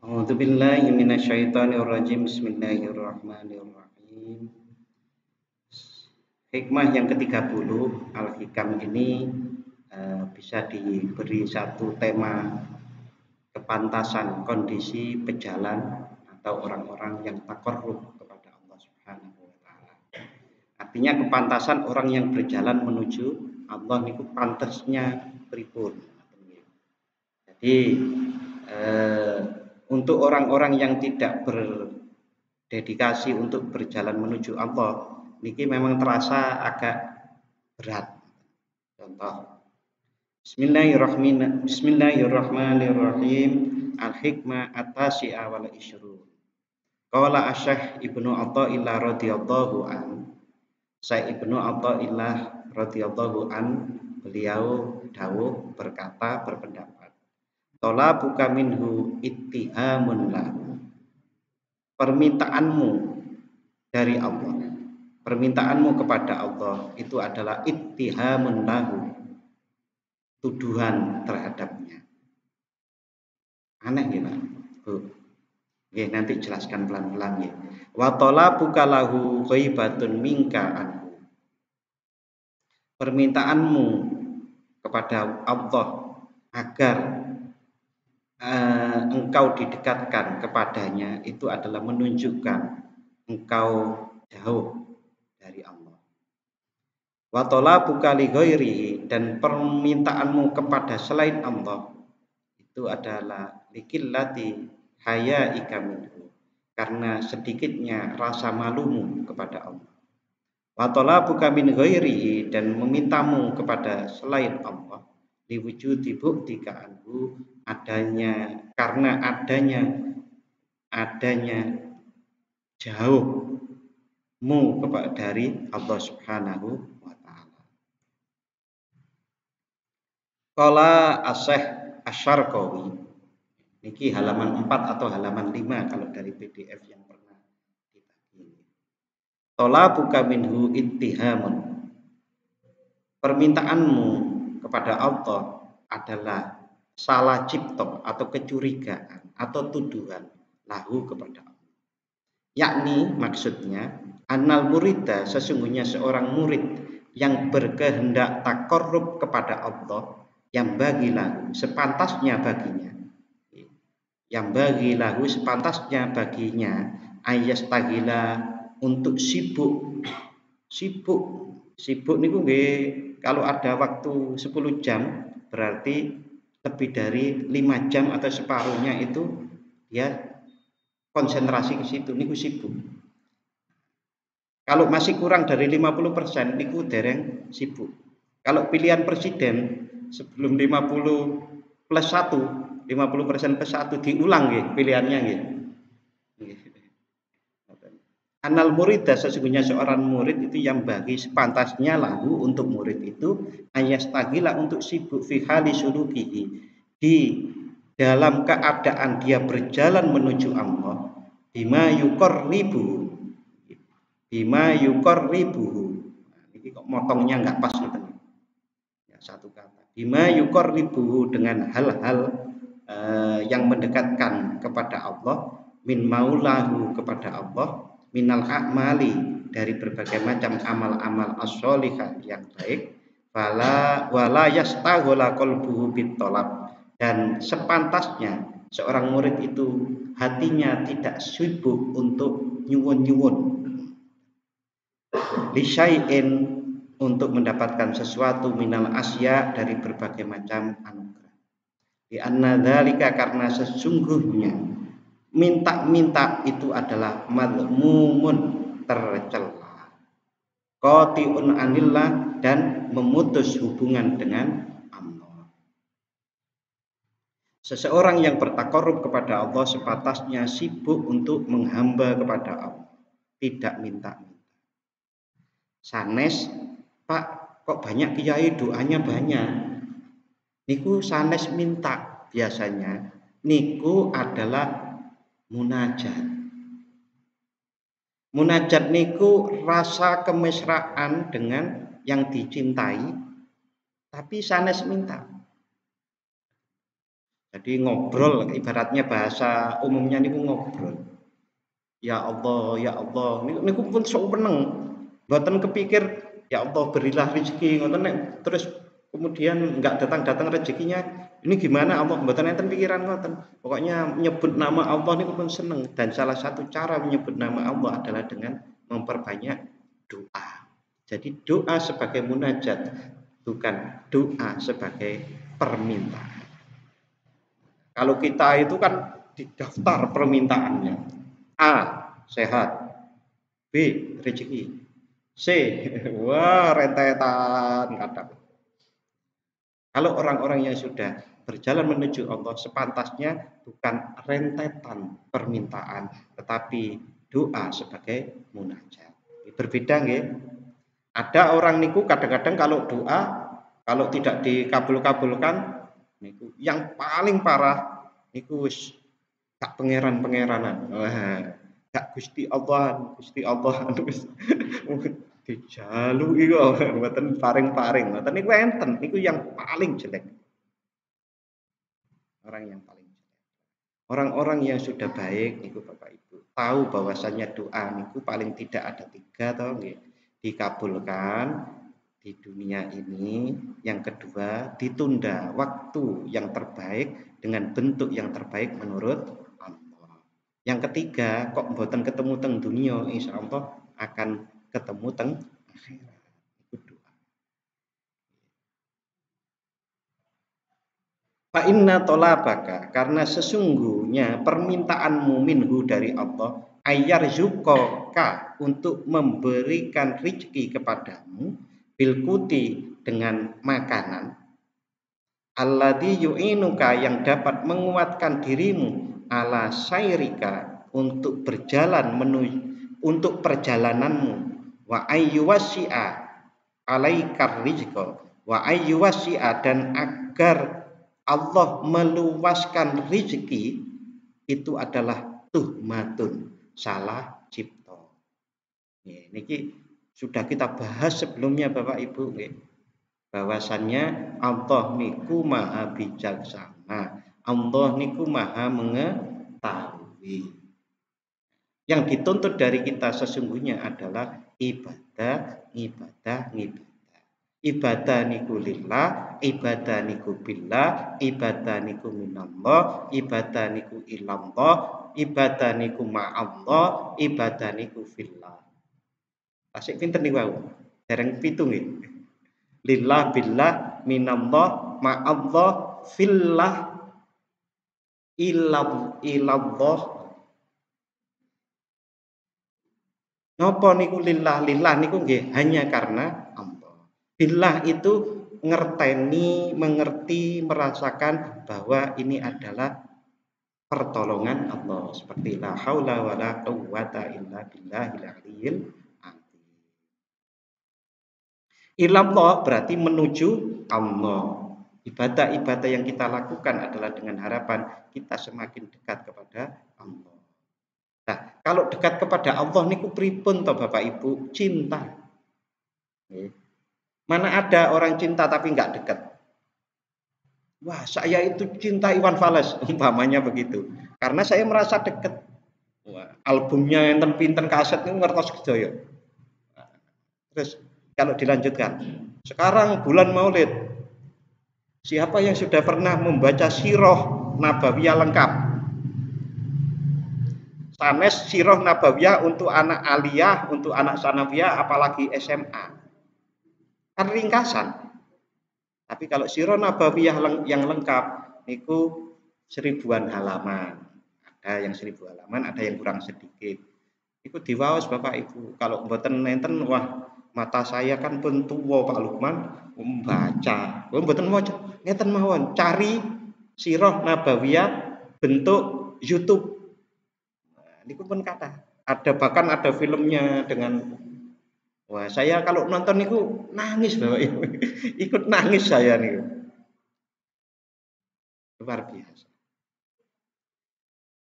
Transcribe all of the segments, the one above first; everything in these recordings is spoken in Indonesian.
A'udzubillahi minasyaitonirrajim. Bismillahirrahmanirrahim. Hikmah yang ke-30 Al-Hikam ini bisa diberi satu tema kepantasan kondisi pejalan atau orang-orang yang taqarrub kepada Allah Subhanahu wa taala. Artinya kepantasan orang yang berjalan menuju Allah niku pantasnya pripun. Jadi untuk orang-orang yang tidak berdedikasi untuk berjalan menuju Allah, niki memang terasa agak berat. Contoh, Bismillahirrahmanirrahim. Al-hikmah at-tasi'ah wal isyrun. Qala Asy-Syaikh Ibnu Athaillah radhiyallahu an. Syekh Ibnu Athaillah radhiyallahu an, beliau dawuh berpendapat. Talabuka minhu ittihamun lahu. Permintaanmu dari Allah, permintaanmu kepada Allah itu adalah ittihamun lahu, tuduhan terhadapnya. Aneh ya Pak? Oke, nanti jelaskan pelan-pelan ya. Wa talabuka lahu ghaibatun minka anhu. Permintaanmu kepada Allah agar engkau didekatkan kepadanya itu adalah menunjukkan engkau jauh dari Allah. Wa talabuka li ghairihi, dan permintaanmu kepada selain Allah itu adalah likillati hayaika minhu, karena sedikitnya rasa malumu kepada Allah. Wa talabuka min ghairihi, dan memintamu kepada selain Allah liwujudi buktika anhu, karena adanya jauhmu kepada dari Allah Subhanahu wa taala. Qala Asy-Syaikh Asy-Syarqawi, niki halaman 4 atau halaman 5 kalau dari PDF yang pernah kita ini. Talabuka minhu ittihamun. Permintaanmu kepada Allah adalah salah cipta atau kecurigaan atau tuduhan lahu kepada Allah. Yakni maksudnya annal murida, sesungguhnya seorang murid yang berkehendak taqarrub kepada Allah, yang bagilah sepantasnya baginya ayastagila, untuk sibuk niku nggih, kalau ada waktu 10 jam berarti lebih dari 5 jam atau separuhnya itu dia konsentrasi ke situ, niku sibuk. Kalau masih kurang dari 50% niku dereng sibuk. Kalau pilihan presiden sebelum 50% plus 1 diulang nggih pilihannya nggih. Anal murida, sesungguhnya seorang murid itu yang bagi sepantasnya lahu untuk murid itu ayastagila, untuk sibuk fi hali sulukihi, di dalam keadaan dia berjalan menuju Allah, bima yuqarribuhu. Ini kok motongnya enggak pas gitu. Ya, satu kata. Bima yuqarribuhu, dengan hal-hal yang mendekatkan kepada Allah, min maulahu, kepada Allah, minal a'mali, dari berbagai macam amal-amal as-sholihah yang baik, wala yastaghala qalbuhu bitolab, dan sepantasnya seorang murid itu hatinya tidak sibuk untuk nyuwun-nyuwun lisyai'in, untuk mendapatkan sesuatu, minal asya, dari berbagai macam anugerah. Di anna dzalika, karena sesungguhnya minta itu adalah madmumun, tercela, qati'un anillah, dan memutus hubungan dengan Allah. Seseorang yang bertaqarrub kepada Allah sepantasnya sibuk untuk menghamba kepada Allah, tidak minta-minta. Sanes, Pak, kok banyak kiai doanya banyak? Niku sanes minta, biasanya niku adalah munajat. Munajat niku rasa kemesraan dengan yang dicintai, tapi sanes minta. Jadi ngobrol, ibaratnya bahasa umumnya niku ngobrol. Ya Allah, ya Allah. Niku pun sok meneng. Mboten kepikir ya Allah berilah rezeki ngoten nek terus kemudian enggak datang-datang rezekinya. Ini gimana Allah mboten enten pikiran ngoten. Pokoknya menyebut nama Allah niku pun seneng dan salah satu cara menyebut nama Allah adalah dengan memperbanyak doa. Jadi doa sebagai munajat bukan doa sebagai permintaan. Kalau kita itu kan di daftar permintaannya. A. Sehat. B. Rezeki. C. Wah, rentetan kadang. Kalau orang-orang yang sudah berjalan menuju Allah, sepantasnya bukan rentetan permintaan, tetapi doa sebagai munajat. Berbeda nggih. Ada orang niku kadang-kadang kalau doa, kalau tidak dikabul-kabulkan, niku yang paling parah niku wis gak pangeran-pangeranan. Wah, gak Gusti Allah wis dijaluki kok mboten paring-paring. Mboten niku enten, niku yang paling jelek. Orang yang paling jelek. Orang-orang yang sudah baik niku Bapak Ibu tahu bahwasanya doa niku paling tidak ada 3 toh nggih. Dikabulkan di dunia ini, yang kedua ditunda waktu yang terbaik dengan bentuk yang terbaik menurut Allah. Yang ketiga kok mboten ketemu teng dunia, insyaallah akan ketemu teng akhirat. Itu doa. Fa inna tolabaka, karena sesungguhnya permintaanmu minhu dari Allah, ayyarzuqaka, untuk memberikan rezeki kepadamu, bilkuti, dengan makanan, alladzi yu'inuka, yang dapat menguatkan dirimu, ala sayrika, untuk berjalan menuju, untuk perjalananmu, wa ayyuwasi'a alaikar rizqa, wa ayyuwasi'a, dan agar Allah meluaskan rezeki, itu adalah tuhmatun, salah cipta. Niki sudah kita bahas sebelumnya Bapak Ibu, bahwasannya Allah niku maha bijaksana, Allah niku maha mengetahui. Yang dituntut dari kita sesungguhnya adalah ibadah. Ibadah niku lillah, ibadah niku billah, ibadah niku minallah, ibadah niku ilallah, ibadah niku ma'allah, ibadah niku fillah. Asik pinten niku wau. Dereng 7 nggih. Lillah, billah, minallah, ma'allah, fillah, ilallah. Napa niku lillah? Lillah niku nggih hanya karena Allah. Billah itu ngerteni, mengerti, merasakan bahwa ini adalah pertolongan Allah, seperti la haula wala quwwata illa billahil aliyil azim. Ilallah berarti menuju Allah. Ibadah-ibadah yang kita lakukan adalah dengan harapan kita semakin dekat kepada Allah. Nah, kalau dekat kepada Allah niku pripun toh Bapak Ibu? Cinta. Mana ada orang cinta tapi nggak dekat? Wah, saya itu cinta Iwan Fals, umpamanya begitu. Karena saya merasa dekat. Wah, albumnya enten pinten kaset itu ngertos sedaya. Terus kalau dilanjutkan, sekarang bulan Maulid, siapa yang sudah pernah membaca Sirah Nabawiyah lengkap? Sanes Sirah Nabawiyah untuk anak aliyah, untuk anak sanawiyah, apalagi SMA. Kan ringkasan. Tapi kalau Sirah Nabawiyah yang lengkap niku 1000-an halaman. Ada yang 1000 halaman, ada yang kurang sedikit. Iku diwaos Bapak Ibu. Kalau mboten nenten, wah mata saya kan pun tuwa Pak Lukman membaca. Mboten maca, ngeten mawon, cari Sirah Nabawiyah bentuk YouTube. Niku pun kata ada, bahkan ada filmnya dengan, wah saya kalau nonton niku nangis Bapak Ibu. Ikut nangis saya niku. Luar biasa.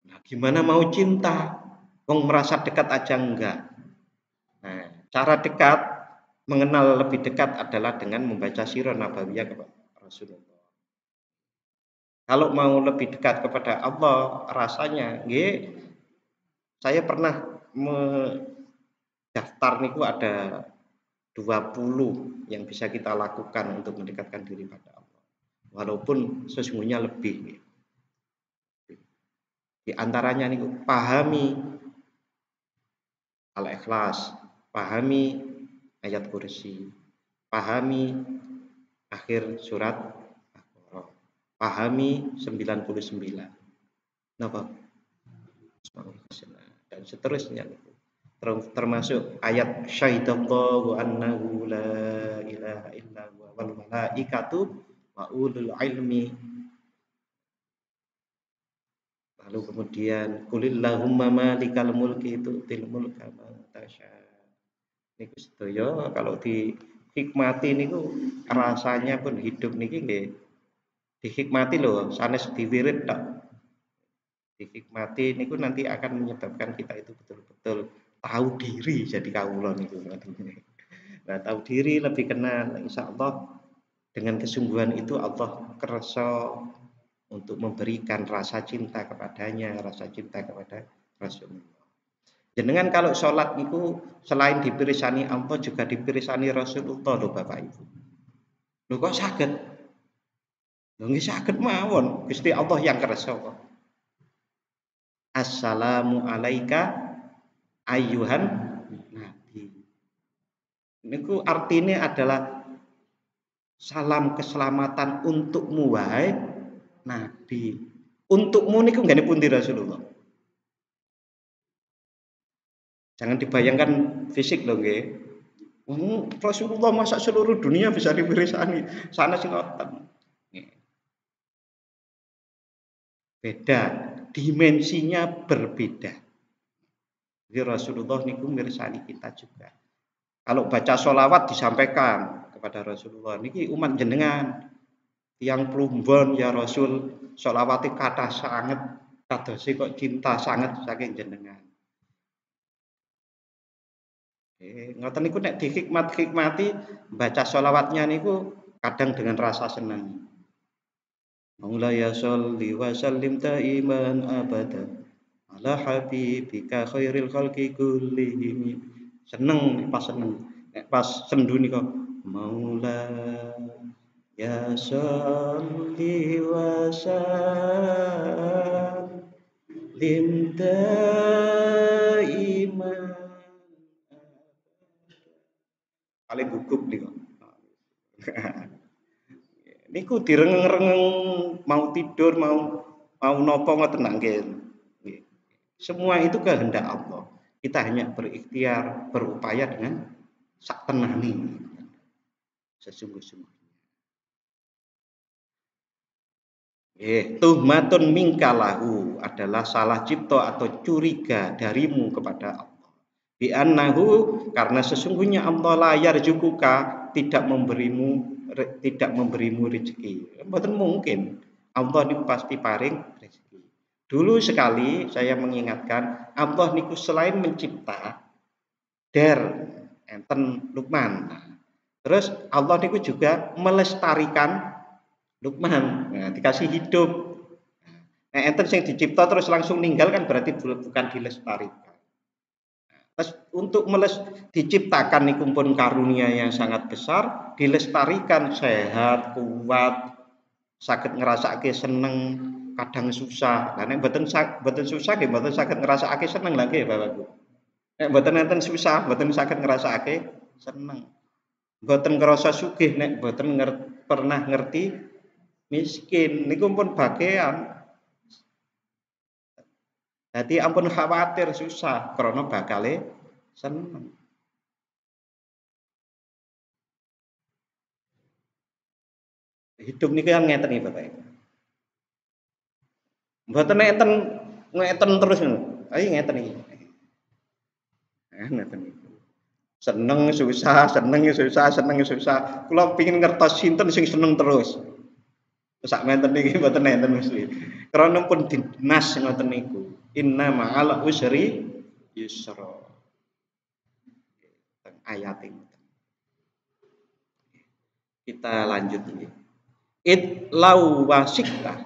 Nah, gimana mau cinta? Wong merasa dekat aja enggak. Nah, cara dekat, mengenal lebih dekat adalah dengan membaca Sirah Nabawiyah kepada Rasulullah. Kalau mau lebih dekat kepada Allah rasanya nggih, saya pernah daftar niku ada 20 yang bisa kita lakukan untuk mendekatkan diri pada Allah. Walaupun sesungguhnya lebih. Di antaranya niku pahami Al-Ikhlas, pahami ayat kursi, pahami akhir surat Al-Baqarah, pahami 99. Napa? Dan seterusnya. Termasuk ayat syahidallahu annahu la ilaha illa huwa wal malaikatu wa ulul ilmi. Lalu kemudian kulillahumma malikal mulki tu'til mulka man tasya. Niku sedaya kalau dihikmati niku rasanya pun hidup niki nggih dihikmati loh, sanes diwirid tok. Dihikmati niku nanti akan menyebabkan kita itu betul-betul tahu diri jadi kawula niku. Nah, tahu diri lebih kenal, insyaallah dengan kesungguhan itu Allah kersa untuk memberikan rasa cinta kepadanya, rasa cinta kepada Rasulullah. Jenengan kalau sholat niku selain dipirsani Allah juga dipirsani Rasulullah lho Bapak Ibu. Lho kok saged? Lho nggih saged mawon, Gusti Allah yang kersa kok. Assalamu alaika ayyuhan nabi. Niku artinya adalah salam keselamatan untukmu wahai nabi. Untukmu niku nggane pundi Rasulullah? Jangan dibayangkan fisik loh nggih. Rasulullah masa seluruh dunia bisa dipirsani. Sana sing ngoten. Beda, dimensinya berbeda. Jadi Rasulullah niku mirsani kita juga. Kalau baca sholawat disampaikan kepada Rasulullah niki umat jenengan yang plumbon ya Rasul sholawati kata sangat kadosi kok cinta sangat saking jenengan. Ngoten niku nek dihikmati baca sholawatnya niku kadang dengan rasa senang. Maulaya sholli wa sallim taiman abada ala habibika khairil khalqi kullihim. Seneng pas seneng. Nek pas sendu nika Maula ya sholli wa sallim taiman. Paling gugup nika. Niku direngeng-rengeng mau tidur mau nopo ngoten nggih. Semua itu kehendak Allah. Kita hanya berikhtiar, berupaya dengan sak tenani sesungguh-sungguhnya. Tuhmatun mingkalahu adalah salah cipta atau curiga darimu kepada Allah. Bi annahu karena sesungguhnya Allah la yarjukuka tidak memberimu rezeki. Mboten mungkin. Allah niku pasti paring rezeki. Dulu sekali saya mengingatkan Allah niku selain mencipta enten Luqman. Terus Allah niku juga melestarikan Luqman. Nah, dikasih hidup. Nah, enten sing dicipta terus langsung ninggal kan berarti bukan dilestarikan. Terus untuk diciptakan niku pun karunia yang sangat besar, dilestarikan sehat, kuat, saged ngrasake seneng, kadang susah. Lah nek mboten susah nggih mboten saged ngrasake seneng lha nggih Bapak Ibu. Nek mboten enten susah, mboten saged ngrasake seneng. Mboten ngrasa sugih nek mboten pernah ngerti miskin. Niku pun bagian. Jadi ampun khawatir susah karena bakale seneng. Hidup niki kan ngeten iki Bapak Ibu. Mboten ngeten terus ngono. Ayo ngeten iki. Ngeten iki. Seneng susah, seneng susah, seneng susah. Kula pengin ngertos sinten sing seneng terus. Sak menten niki mboten enten mesti. Karena pun dinas ngoten niku. Inna ma'al usri yusra. Ayat ini. Kita lanjut ini. It lau wasikta.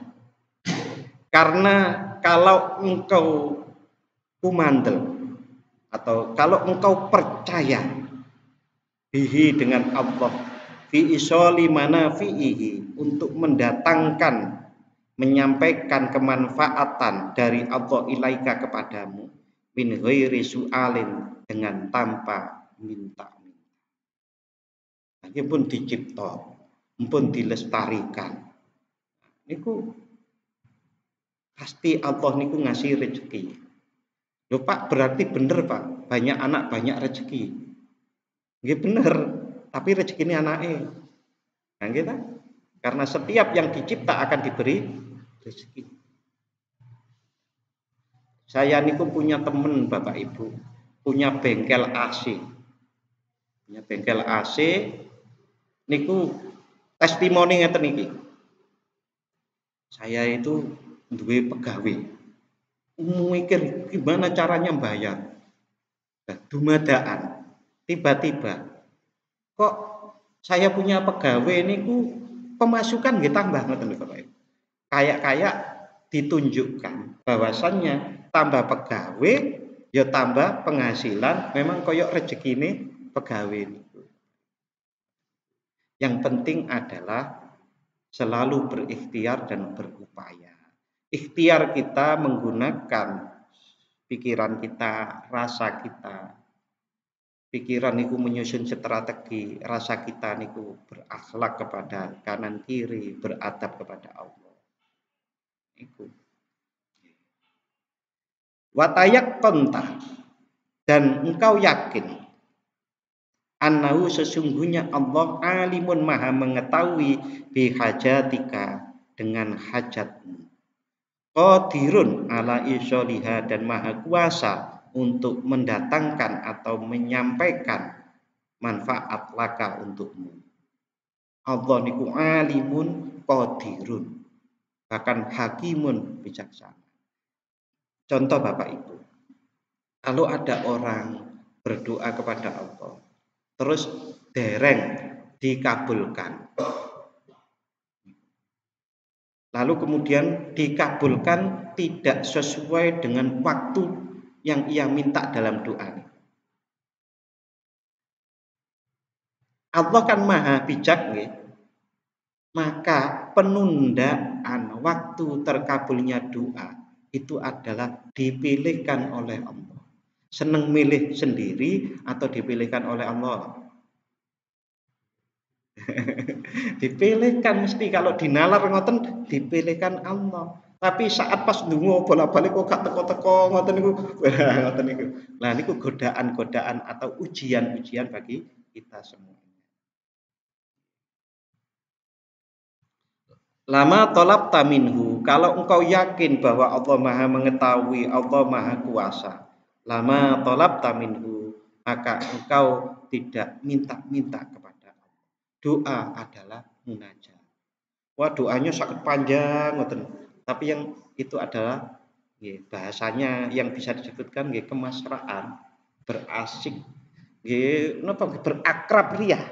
Karena kalau engkau kumandel atau kalau engkau percaya bihi dengan Allah fi isoli mana fiihi untuk mendatangkan menyampaikan kemanfaatan dari Allah ilaika kepadamu min ghairi su'alin dengan tanpa minta. Ini pun dicipta, pun dilestarikan. Niku pasti Allah niku ngasih rezeki. Loh Pak, berarti bener Pak, banyak anak banyak rezeki. Nggih bener, tapi rezeki ini anaknya. Nah, gitu. Karena setiap yang dicipta akan diberi rezeki. Saya niku punya temen Bapak Ibu, punya bengkel AC. Punya bengkel AC niku testimoni ngeten niki. Saya itu duwe pegawai. Mikir gimana caranya bayar. Nah, dumadaan. Tiba-tiba kok saya punya pegawai niku pemasukan nggih tambah ngoten lho Bapak Ibu. Kayak ditunjukkan bahwasannya tambah pegawai ya tambah penghasilan, memang koyok rezekine pegawai niku. Yang penting adalah selalu berikhtiar dan berupaya. Ikhtiar kita menggunakan pikiran kita, rasa kita. Pikiran niku menyusun strategi, rasa kita niku berakhlak kepada kanan kiri, beradab kepada Allah. Iku. Watayak konta, dan engkau yakin annahu sesungguhnya Allah alimun maha mengetahui bihajatika dengan hajatmu, qadirun ala isoliha dan maha kuasa untuk mendatangkan atau menyampaikan manfaat laka untukmu. Allah niku alimun qadirun, bahkan hakimun bijaksana. Contoh Bapak Ibu, kalau ada orang berdoa kepada Allah terus dereng dikabulkan, lalu kemudian dikabulkan tidak sesuai dengan waktu yang ia minta dalam doa. Allah kan maha bijak nggih. Maka penundaan waktu terkabulnya doa itu adalah dipilihkan oleh Allah. Seneng milih sendiri atau dipilihkan oleh Allah? Dipilihkan mesti, kalau dinalar ngoten dipilihkan Allah. Tapi saat pas ndonga bolak-balik kok gak teko-teko ngoten niku. Ngoten niku. Lah niku godaan-godaan atau ujian-ujian bagi kita semua. Lama tolab taminhu, kalau engkau yakin bahwa Allah maha mengetahui, Allah maha kuasa, lama tolab taminhu, maka engkau tidak minta-minta kepada Allah. Doa adalah munajat. Wah, doanya sangat panjang, tapi yang itu adalah bahasanya yang bisa disebutkan kemesraan, berasik, berakrab ria.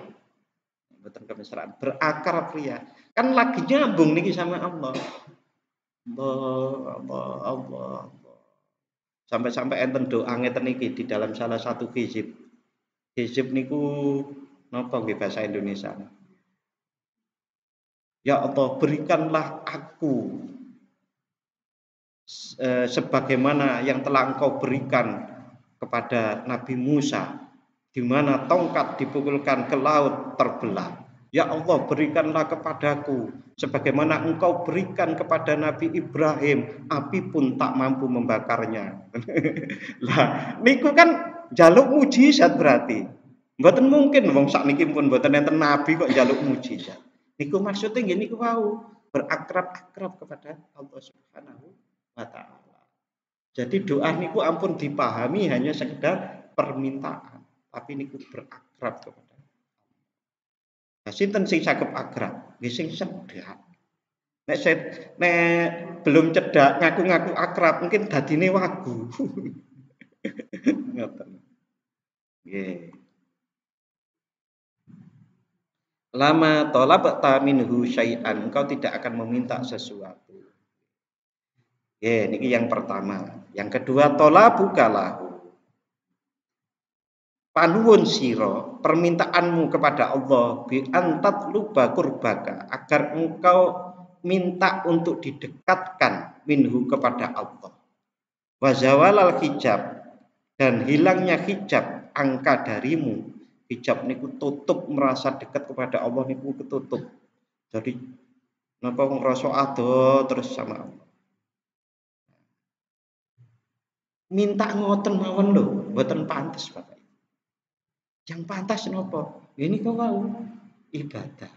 Betul, kemesraan, berakrab ria. Kan lagi nyambung nih sama Allah. Allah. Sampai-sampai enten doa ngeten niki di dalam salah satu hizib. Hizib niku napa nggih bahasa Indonesia? Ya Allah, berikanlah aku sebagaimana yang telah Engkau berikan kepada Nabi Musa, di mana tongkat dipukulkan ke laut terbelah. Ya Allah, berikanlah kepadaku sebagaimana Engkau berikan kepada Nabi Ibrahim, api pun tak mampu membakarnya. Lah niku kan jaluk mujizat berarti. Mboten mungkin wong sakniki pun mboten enten nabi kok jaluk mujizat. Niku maksudnya nggih niku wau, berakrab-akrab kepada Allah Subhanahu wa taala. Jadi doa niku ampun dipahami hanya sekedar permintaan, tapi niku berakrab kepada. Nah, sinten sing saged akrab? Nggih sing cedak. Nek belum cedak ngaku-ngaku akrab mungkin dadine wagu. Ngoten. Nggih. Lama tolab minhu syai'an, engkau tidak akan meminta sesuatu. Niki yang pertama. Yang kedua, talabuka lahu. Panuwun siro permintaanmu kepada Allah bi antat luba kurbaka, agar engkau minta untuk didekatkan minhu kepada Allah. Wazawalal hijab, dan hilangnya hijab angka darimu. Hijab niku tutup, merasa dekat kepada Allah niku ketutup. Jadi napa ngrasa ado terus sama Allah. Minta ngoten mawon lho, mboten pantes Bapak. Yang pantas nopo? Ini kok mau ibadah,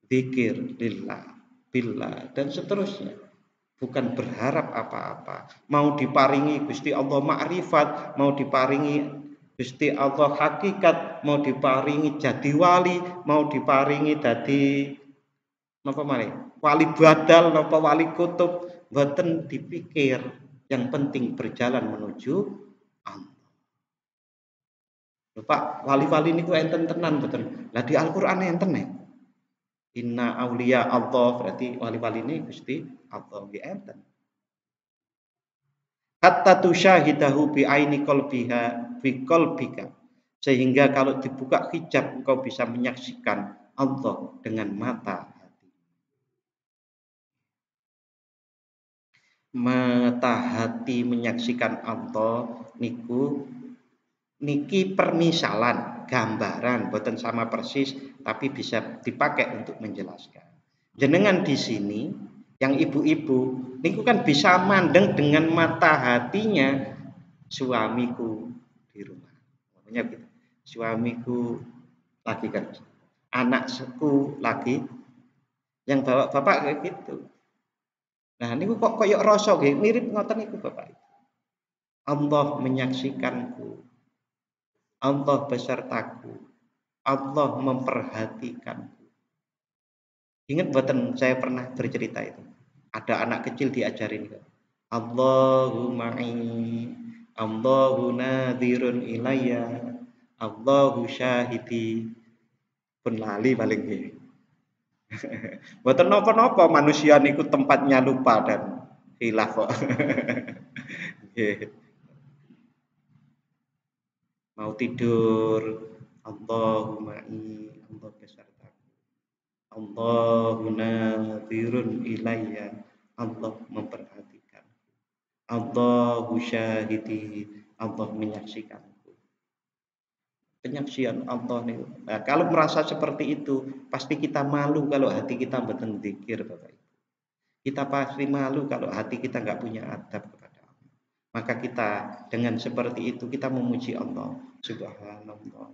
zikir lillah, billah dan seterusnya. Bukan berharap apa-apa. Mau diparingi Gusti Allah makrifat, mau diparingi Gusti Allah hakikat, mau diparingi jadi wali, mau diparingi dadi napa malih? Wali badal napa wali kutub, mboten dipikir. Yang penting berjalan menuju Allah. Pak, wali-wali niku enten tenan betul. Lah di Al-Qur'an enten nek. Inna auliya Allah, berarti wali-wali ini Gusti Allah nggih enten. Hatta tusyahidahu bi aini qalbiha fi qalbika. Sehingga kalau dibuka hijab engkau bisa menyaksikan Allah dengan mata hati. Mata hati menyaksikan Allah niku niki permisalan, gambaran, boten sama persis, tapi bisa dipakai untuk menjelaskan. Jenengan di sini, yang ibu-ibu, niku kan bisa mandeng dengan mata hatinya suamiku di rumah. Makanya gitu. Suamiku lagi kerja, anakku lagi, yang bawa bapak kayak gitu. Nah, niku kok koyok rasa nggih, mirip ngoten niku Bapak. Allah menyaksikanku. Allah besertaku, Allah memperhatikanku. Ingat buatan saya pernah bercerita itu. Ada anak kecil diajarin Allahu ma'i, Allahu nadhirun ilayya, Allahu syahidi. Pun lali paling nggih. Mboten napa-napa manusia niku tempatnya lupa dan hilaf kok. Mau tidur, Allahumma Allah besertaku. Allahu nadhirun ilayya, Allah memperhatikan. Allahu syahidi, Allah menyaksikanku. Penyaksian Allah nih. Nah, kalau merasa seperti itu, pasti kita malu kalau hati kita mboten zikir, Bapak Ibu. Kita pasti malu kalau hati kita nggak punya adab kepada Allah. Maka kita dengan seperti itu kita memuji Allah. Subhanallah.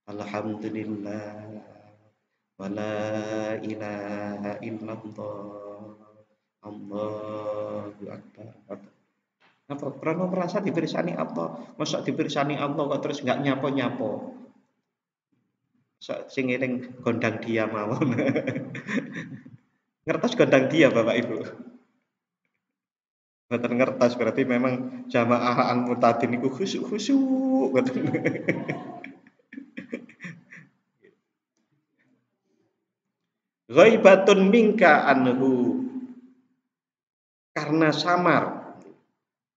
Alhamdulillah. Wala ilaha illallah. Allahu akbar. Apa? Karena merasa dibersani Allah. Masa dibersani Allah kok terus nggak nyapo-nyapo. Sing eling gondang dia mawon. Ngertos gondang dia Bapak Ibu. Mboten ngertos berarti memang jamaah al-mutadin niku khusyuk-khusyuk ngoten. Ghaibatun minka anhu, karena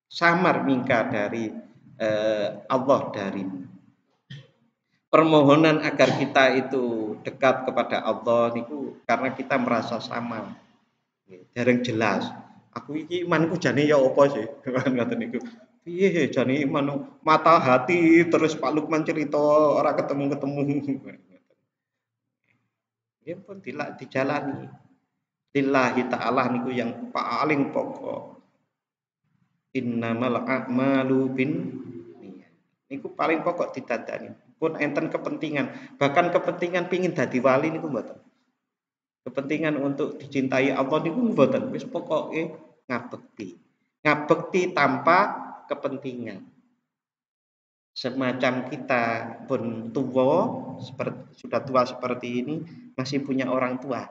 samar minka dari Allah darimu. Permohonan agar kita itu dekat kepada Allah niku karena kita merasa samar. Dereng jelas. Aku iki imanku jane ya apa sih? Ngoten niku. Piye jane iman mata hati terus Pak Lukman cerita ora ketemu-ketemu. Nggih pun dijalani. Lillahi ta'ala niku yang paling pokok. Innamal a'malu binniyat. Niku paling pokok ditandani. Pun enten kepentingan, bahkan kepentingan pingin dadi wali niku mboten. Kepentingan untuk dicintai Allah niku mboten, wis pokoke ngabekti. Ngabekti tanpa kepentingan. Semacam kita pun tua, sudah tua seperti ini, masih punya orang tua.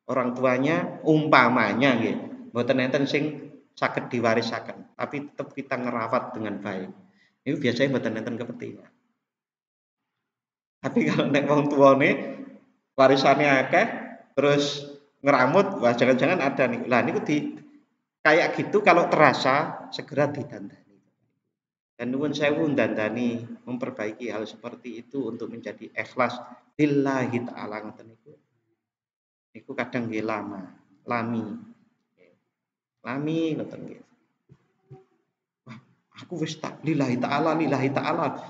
Orang tuanya umpamanya nggih, mboten enten sing saged diwarisaken, tapi tetap kita ngerawat dengan baik. Itu biasanya mboten enten kepentingan. Tapi kalau nek wong tuane warisannya akeh terus ngeramut, wah jangan-jangan ada nih. Lah niku Kayak gitu kalau terasa segera didandani. Dan nuwun sewu dandani memperbaiki hal seperti itu untuk menjadi ikhlas lillahi taala ngoten niku. Niku kadang nggih lami. Lami ngoten nggih. Wah, aku wis tak lillahi taala,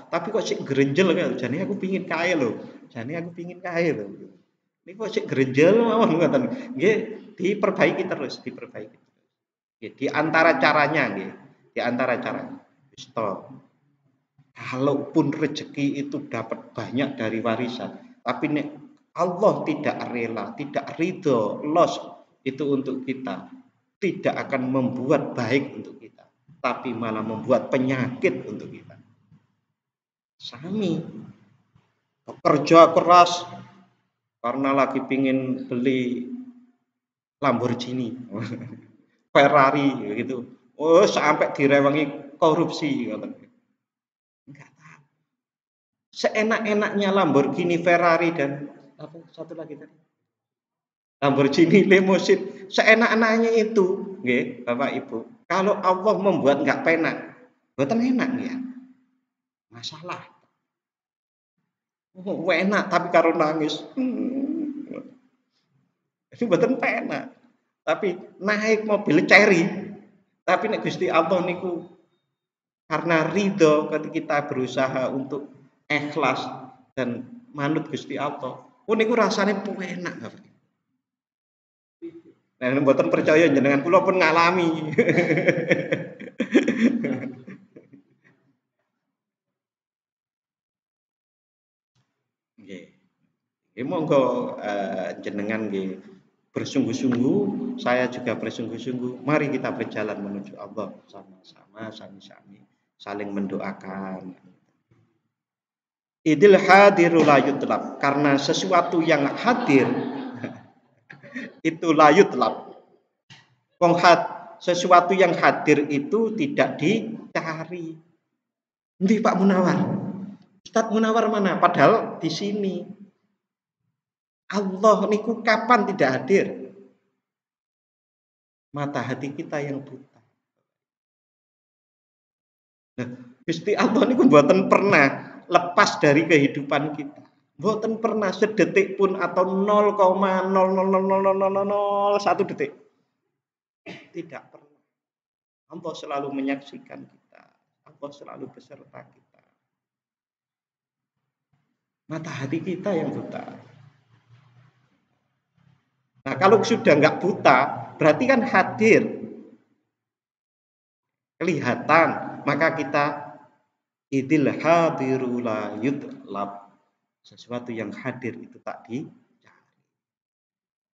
tapi kok sik grenjel kan. Jane aku pingin kae lho. Niku kok sik grenjel mawon ngoten. Nggih, diperbaiki terus. Nggih, di antara caranya. Wis kalaupun rezeki itu dapat banyak dari warisan, tapi nek Allah tidak rela, tidak ridho, loss itu untuk kita, tidak akan membuat baik untuk kita, tapi malah membuat penyakit untuk kita. Sami bekerja keras karena lagi pingin beli Lamborghini, Ferrari gitu. Oh, sampai direwangi korupsi ngoten. Enggak tahu. Seenak-enaknya Lamborghini, Ferrari dan apa satu lagi tadi? Lamborghini Limousine, seenak-enaknya itu, nggih, Bapak Ibu. Kalau Allah membuat enggak penak, mboten enak ya. Masalah. Oh, enak tapi karo nangis. Itu mboten penak. Tapi naik mobil Cherry, tapi nek Gusti Allah niku karena ridho ketika kita berusaha untuk ikhlas dan manut Gusti Allah. Oh niku rasane enak, Bapak. Nah, mboten percaya jenengan kula pun ngalami. Nggih. Nggih monggo jenengan nggih bersungguh-sungguh, saya juga bersungguh-sungguh. Mari kita berjalan menuju Allah sama-sama, sami-sami saling mendoakan. Idil hadiru la yutlab, karena sesuatu yang hadir itu la yutlab. Sesuatu yang hadir itu tidak dicari. Nanti Pak Munawar, Ustadz Munawar mana? Padahal di sini Allah niku kapan tidak hadir? Mata hati kita yang buta. Nah, Gusti Allah niku mboten pernah lepas dari kehidupan kita. Mboten pernah sedetik pun atau 0,0000001 detik. Tidak pernah. Allah selalu menyaksikan kita. Allah selalu beserta kita. Mata hati kita yang buta. Nah, kalau sudah nggak buta, berarti kan hadir, kelihatan, maka kita idil hadiru la yutlab. Sesuatu yang hadir itu tak dicari.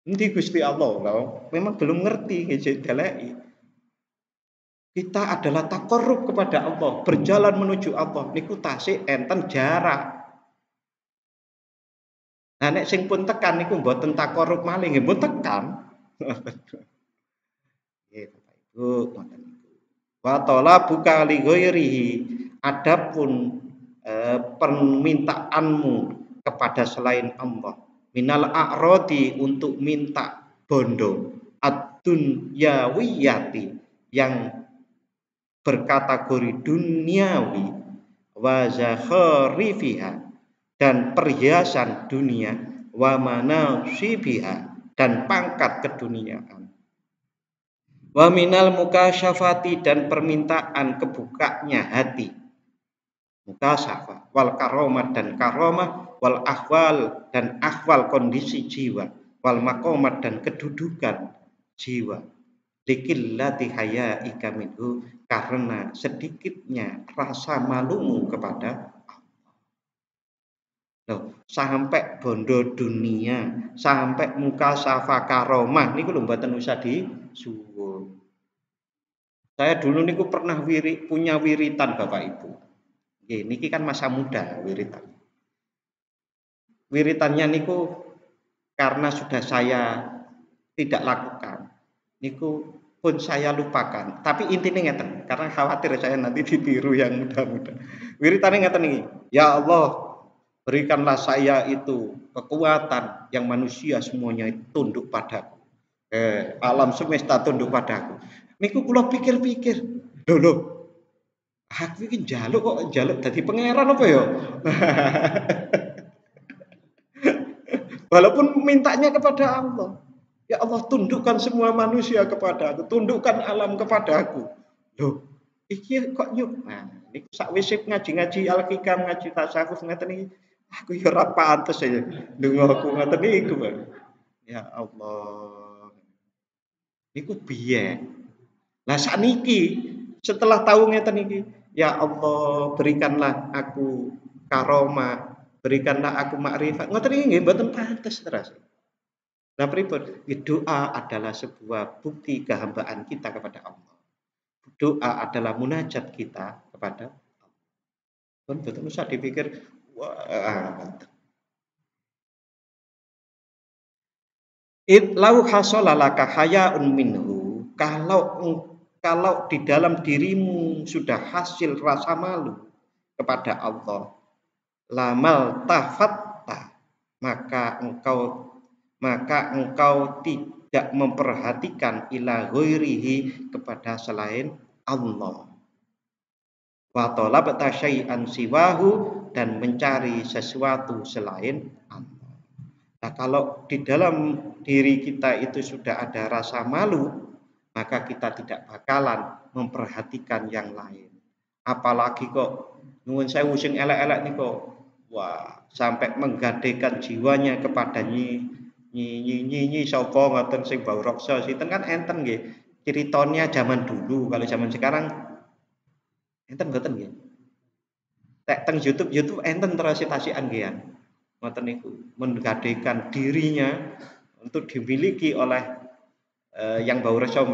Nanti Gusti Allah loh, memang belum ngerti ngejadalai. Kita adalah takorrub kepada Allah, berjalan menuju Allah. Niku tasik enten jarak. Nah nek sing pun tekan niku mboten takorrub malih nggih mboten tekan. Nggih Bapak Ibu, ngoten niku. Wa talabuka li ghairihi, adapun permintaanmu kepada selain Allah minal a'rodi untuk minta bondo ad-dunyawiyati yang berkategori duniawi wa zakharifiha dan perhiasan dunia wa manasibiha dan pangkat keduniaan wa minal mukasyafati dan permintaan kebukanya hati mukasyafa wal karomah dan karomah wal ahwal dan ahwal kondisi jiwa wal makomat dan kedudukan jiwa likillati hayaika minhu karena sedikitnya rasa malumu kepada Allah. Sampai bondo dunia, sampai mukasyafa karomah niku lho mboten usah disuwun. Saya dulu niku pernah punya wiritan Bapak Ibu. Nggih, niki kan masa muda wiritan. Wiritannya niku karena sudah saya tidak lakukan. Niku pun saya lupakan. Tapi intinya ngeten, karena khawatir saya nanti ditiru yang muda-muda. Wiritane ngeten niki. Ya Allah, berikanlah saya itu kekuatan yang manusia semuanya tunduk padaku. Alam semesta tunduk padaku. Niku kula pikir-pikir, lho, aku iki njaluk kok njaluk dadi pangeran apa ya? Walaupun mintanya kepada Allah. Ya Allah, tundukkan semua manusia kepada aku, tundukkan alam kepada aku. Loh, iki kok yuk. Nah, niku sakwise ngaji-ngaji Al-Hikam, ngaji tasawuf ngeten iki, aku ya ora pantes ya ndonga aku ngoten niku, Bang. Ya Allah, niku biyen. Lah sakniki setelah tahu ngeten iki, ya Allah, berikanlah aku karomah, berikanlah aku makrifat. Ngoten iki nggih mboten pantes terus. Nah, pripun? Doa adalah sebuah bukti kehambaan kita kepada Allah. Doa adalah munajat kita kepada Allah. Kan betul usah dipikir wah. Lau hasolalaka hayaun minhu, kalau di dalam dirimu sudah hasil rasa malu kepada Allah, lamal tafatta, maka engkau tidak memperhatikan ila ghairihi, kepada selain Allah. Wa talabta syai'an siwahu, dan mencari sesuatu selain Allah. Nah, kalau di dalam diri kita itu sudah ada rasa malu, maka kita tidak bakalan memperhatikan yang lain. Apalagi kok nuwun sewu sing elek-elek niku, wah, sampai menggadaikan jiwanya kepada nyi sapa ngoten sing bau reksa sinten kan enten nggih. Ceritanya zaman dulu, kalau zaman sekarang enten mboten nggih. Tek teng YouTube enten terus tasikan nggih. Ngoten niku, menggadaikan dirinya untuk dimiliki oleh yang bau reksa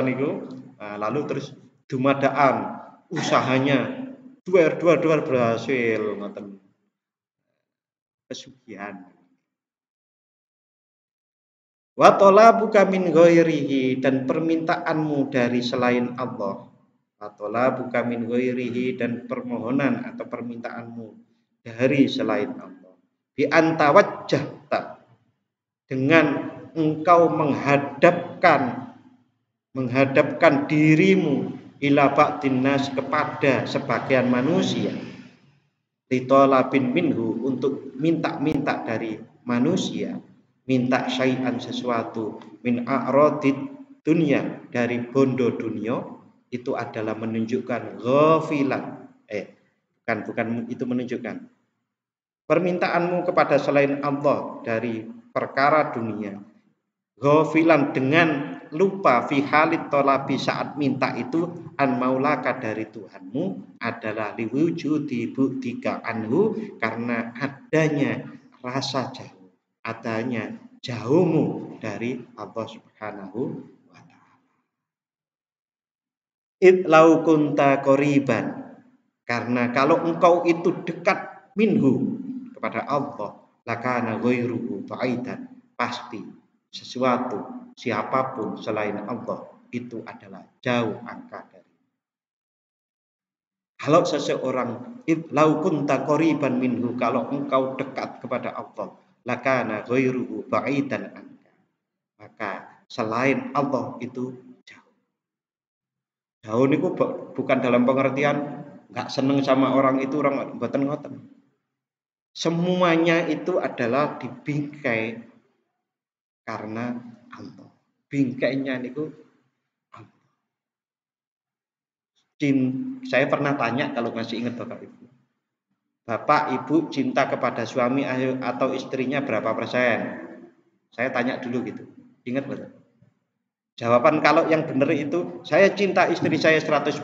niku, lalu terus dumadaan usahanya duar berhasil ngoten, pesugihan. Wa talabuka min ghairihi, dan permintaanmu dari selain Allah. Wa talabuka min ghairihi, dan permohonan atau permintaanmu dari selain Allah. Bi antawajjahta, dengan engkau menghadapkan dirimu ila ba'din nas, kepada sebagian manusia, litolabin minhu, untuk minta dari manusia, minta syai'an, sesuatu, min a'radid dunia, dari bondo dunia, itu adalah menunjukkan ghafilan, bukan itu menunjukkan permintaanmu kepada selain Allah dari perkara dunia, ghafilan, dengan lupa, fi halit tolabi, saat minta itu, an maulaka, dari Tuhanmu, adalah liwujudi bu'dika anhu, karena adanya rasa jauh, adanya jauhmu dari Allah Subhanahu wa ta'ala. Lau kunta qoriban, karena kalau engkau itu dekat minhu, kepada Allah, lakana ghairuhu ba'idan, pasti sesuatu, siapapun selain Allah itu adalah jauh angka dari. Kalau seseorang, lau kunta qoriban minhu, kalau engkau dekat kepada Allah, lakana ghairuhu ba'idan angka, maka selain Allah itu jauh. Jauh niku bukan dalam pengertian enggak seneng sama orang itu, orang mboten ngoten. Semuanya itu adalah dibingkai karena Allah. Bingkainya niku Allah. Saya pernah tanya, kalau masih ingat Bapak Ibu. Bapak Ibu cinta kepada suami atau istrinya berapa persen? Saya tanya dulu gitu. Ingat betul? Jawaban kalau yang benar itu, saya cinta istri saya 100%.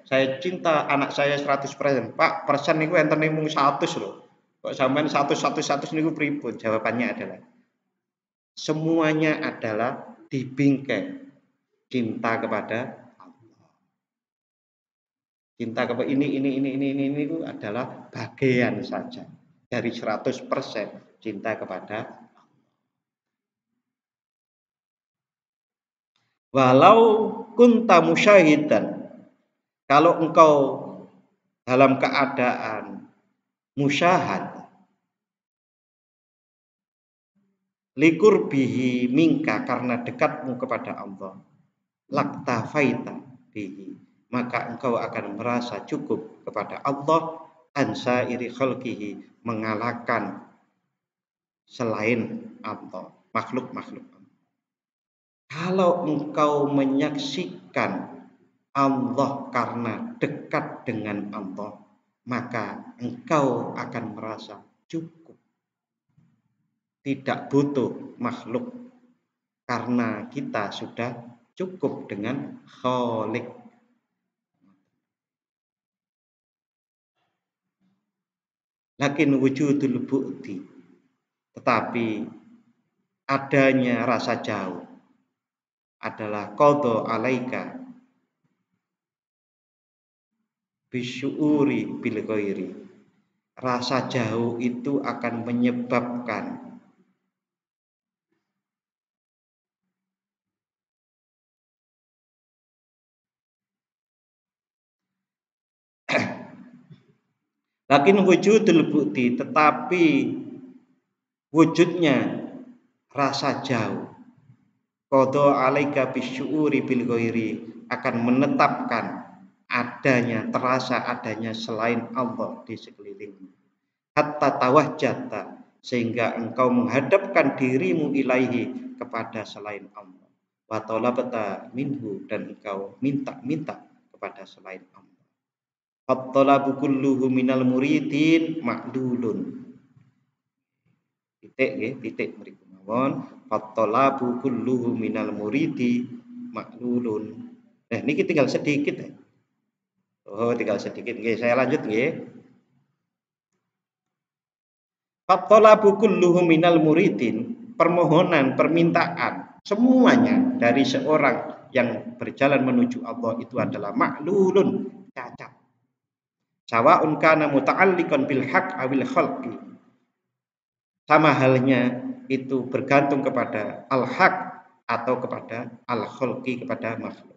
Saya cinta anak saya 100%. Pak, persen niku enten mung 100 loh. Kok sampean 100 niku pripun? Jawabannya adalah semuanya adalah dibingkai cinta kepada Allah. Cinta kepada ini itu adalah bagian saja dari 100% cinta kepada Allah. Walau kunta musyahidan, kalau engkau dalam keadaan musyahad, likur bihi mingka, karena dekatmu kepada Allah, laktafaita bihi, maka engkau akan merasa cukup kepada Allah ansa iri khalqihi, mengalahkan selain Allah, makhluk-makhluk. Kalau engkau menyaksikan Allah karena dekat dengan Allah, maka engkau akan merasa cukup, tidak butuh makhluk, karena kita sudah cukup dengan Khalik. Lakin wujudul bu'di, tetapi adanya rasa jauh adalah qadha alaika bisyuuri bil ghairi. Rasa jauh itu akan menyebabkan lakin wujudul bu'di, tetapi wujudnya rasa jauh qadha alaika bisyuuri bil ghairi akan menetapkan adanya, terasa adanya selain Allah di sekelilingmu. Hatta tawajjata, sehingga engkau menghadapkan dirimu ilaihi, kepada selain Allah. Wa talabta minhu, dan engkau minta-minta kepada selain Allah. At-talabu kulluhu minal muridin ma'lulun. Titik nggih, titik mriku mawon. At-talabu kulluhu minal muridi ma'lulun. Nah, niki tinggal sedikit ya. Oh, tinggal sedikit. Nggih, saya lanjut nggih. At-talabu kulluhu minal muridin, permohonan, permintaan semuanya dari seorang yang berjalan menuju Allah itu adalah ma'lulun, cacat. Sawa'un kana muta'alliqan bil haqq awil khalqi. Sama halnya itu bergantung kepada al-haq atau kepada al-khalqi, kepada makhluk.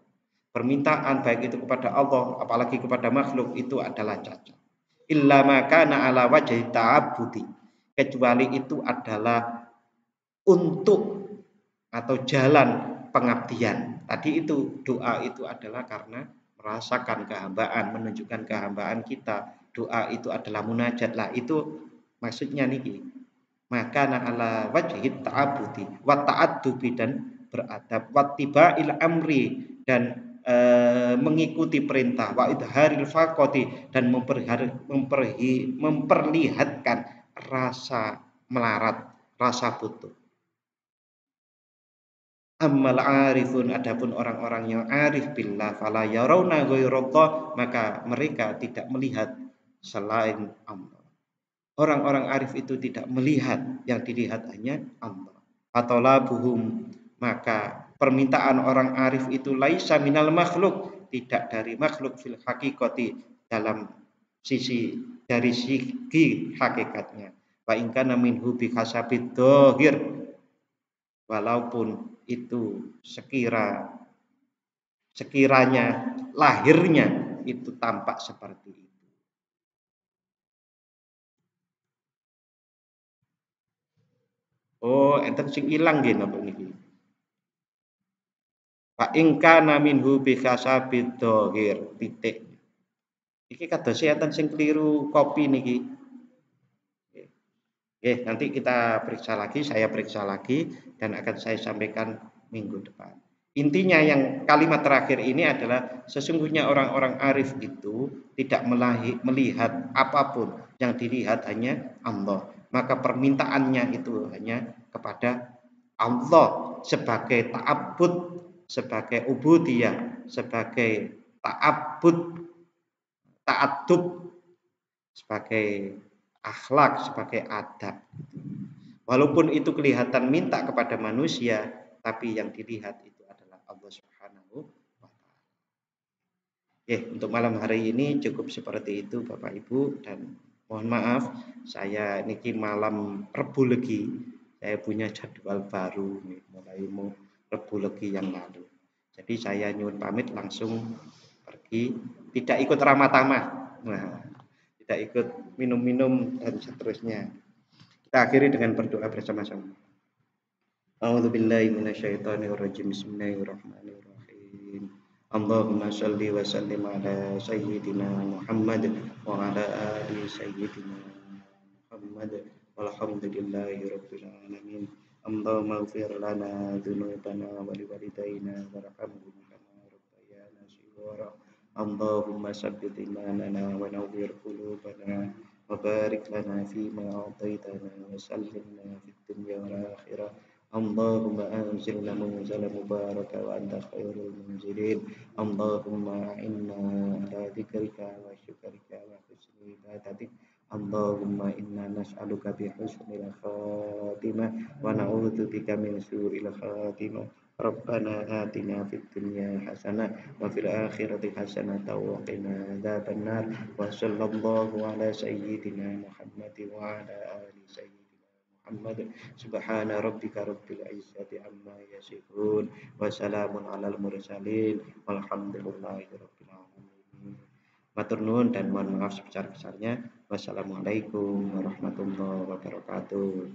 Permintaan baik itu kepada Allah apalagi kepada makhluk itu adalah cacat. Illa ma kana ala wajhi ta'abbudi, kecuali itu adalah untuk atau jalan pengabdian. Tadi itu doa itu adalah karena merasakan kehambaan, menunjukkan kehambaan kita. Doa itu adalah munajat lah, itu maksudnya niki. Maka ala wajhi ta'abudi wa ta'addubi, dan beradab, wa tiba'il amri, dan mengikuti perintah, wa idharil faqati, dan memperlihatkan rasa melarat, rasa butuh. Ammal arifun, adapun orang-orang yang arif billah, fala yarawna ghairallah, maka mereka tidak melihat selain Allah. Orang-orang arif itu tidak melihat, yang dilihat hanya Allah. Atau labuhum, maka permintaan orang arif itu laisa minal makhluk, tidak dari makhluk fil hakikati, dalam sisi, dari segi hakikatnya. Wa in kana minhu bi hasabid dhahir, walaupun itu sekiranya lahirnya itu tampak seperti itu. Oh, enten sing ilang nggih napa niki. Fa in kana minhu bi kasabid dhahir, titik. Iki kados enten sing keliru kopi niki. Nanti kita periksa lagi, saya periksa lagi dan akan saya sampaikan minggu depan. Intinya yang kalimat terakhir ini adalah sesungguhnya orang-orang arif itu tidak melihat apapun, yang dilihat hanya Allah. Maka permintaannya itu hanya kepada Allah sebagai ta'abbud, sebagai ubudiyah, sebagai ta'abbud, ta'addub, sebagai akhlak, sebagai adab. Walaupun itu kelihatan minta kepada manusia, tapi yang dilihat itu adalah Allah Subhanahu wa ta'ala. Untuk malam hari ini cukup seperti itu Bapak Ibu, dan mohon maaf saya niki malam Rebu Legi. Saya punya jadwal baru nih, mulai mau Rebu Legi yang lalu. Jadi saya nyuwun pamit langsung pergi, tidak ikut ramah tamah. Nah, tidak ikut minum-minum dan seterusnya. Kita akhiri dengan berdoa bersama-sama. A'udzubillahi minasyaitonirrajim. Bismillahirrahmanirrahim. Allahumma salli wa sallim ala sayyidina Muhammad wa ala ali sayyidina Muhammad walhamdulillahi rabbil alamin. Allahumma ighfir lana dzunubana wa liwalidayna warhamhum kama rabbayana shighara. Allahumma sabbit imanana wa nawwir qulubana wa barik lana fima a'taytana wa sallimna fid dunya wal akhirah. Allahumma anzilna munzala mubaraka wa anta khairul munzilin. Allahumma inna ala dzikrika wa syukrika wa husni ibadatik. Allahumma inna nas'aluka bi husnil khatimah wa na'udzu bika min su'il khatimah. Rabbana atina fid dunya hasanah wa fil akhirati hasanah wa qina adzabannar. Wa sallallahu ala sayyidina Muhammad wa ala ali sayyidina Muhammad. Subhana rabbika rabbil izzati amma yasifun wa salamun alal mursalin walhamdulillahi rabbil alamin. Matur nuwun dan mohon maaf sebesar-besarnya. Wassalamualaikum warahmatullahi wabarakatuh.